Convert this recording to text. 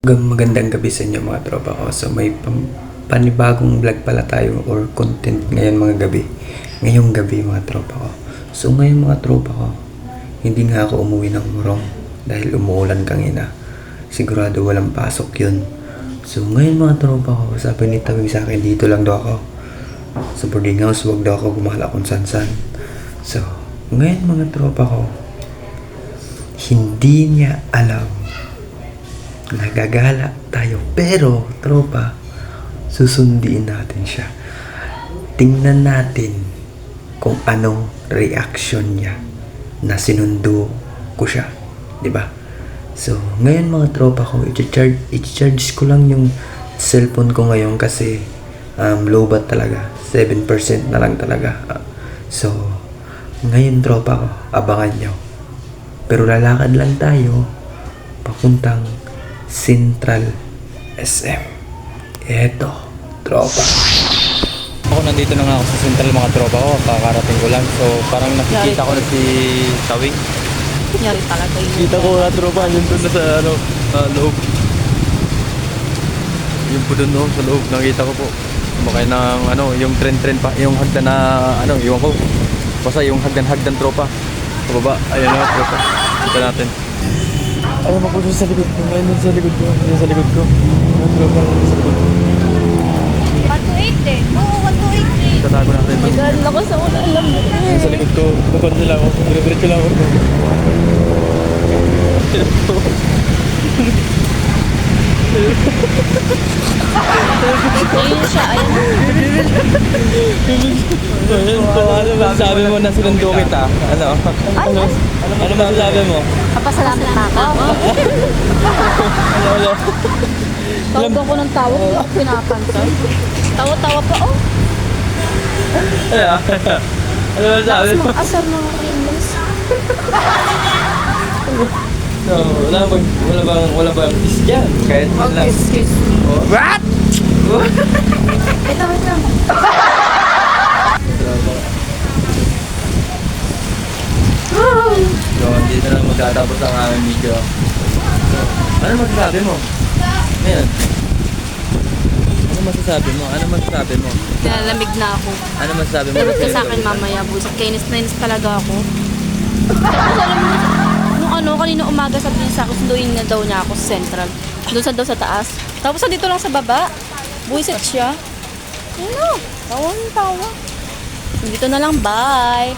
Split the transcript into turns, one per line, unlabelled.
Magandang gabi sa inyo mga tropa ko. So may panibagong vlog pala tayo or content ngayon ngayong gabi mga tropa ko. So ngayon mga tropa ko, hindi nga ako umuwi ng Morong dahil umuulan kanina. Sigurado walang pasok yun. So ngayon mga tropa ko, sabi ni Tawig sa akin, dito lang daw ako sa boarding house, wag daw ako gumala kung san. So ngayon mga tropa ko, hindi niya alam nagagala tayo, pero tropa, susundiin natin siya. Tingnan natin kung anong reaction niya na sinundo ko siya, 'di ba? So ngayon mga tropa ko, i-charge ko lang yung cellphone ko ngayon kasi low bat talaga, 7% na lang talaga. So ngayon tropa ko, abangan nyo, pero lalakad lang tayo papuntang Central SM. Eto, tropa.
Ako nandito na nga ako sa Central mga tropa ko, kakarating ko lang. So parang nakikita ko na si Tawing.
Yari talaga yun.
Kita ko na tropa, yun doon na sa loob. Yung po doon sa loob, nakita ko po. Sumakay ng yung tren pa, yung hagdan na iwan ko. Basta yung hagdan tropa. Sa baba, ayun na tropa. Kita natin. Ayaw mo po sa likod ko, ayun sa likod ko, ayun sa likod ko. Ayun tropa, sa likod ko.
128 eh. Oo, 128 eh.
Tatago natin.
Magaling ako sa una, alam mo.
Ayun sa likod ko, bukod nila ako. Dire-diretso lang ako.
Ayun siya, ayun.
Ayun po, ano masasabi mo na sinundo kita? Ano masasabi mo?
Papasalamat na ako. Tawag ako ng tawag, hindi ako pinapansin. Tawa-tawa pa, oh.
Ano masasabi
Tapos
mo?
mga asar ng English.
So, wala bang kiss dyan? Kahit man lang.
Kiss.
What?
Ito, wait lang.
So, dito na magtatapos ang aming video. Ano masasabi mo? Ngayon? Ano masasabi mo?
Nilalamig na ako.
Ano masasabi mo?
Sagot ka sa akin mamaya, busit. Kainis na inis talaga ako. Tapos alam mo, nung kanina umaga sabi niya sa akin, sunduin na daw niya ako sa Central. Doon sa taas. Tapos dito lang sa baba. Buisit siya. Ano? Tawa. Dito na lang, bye.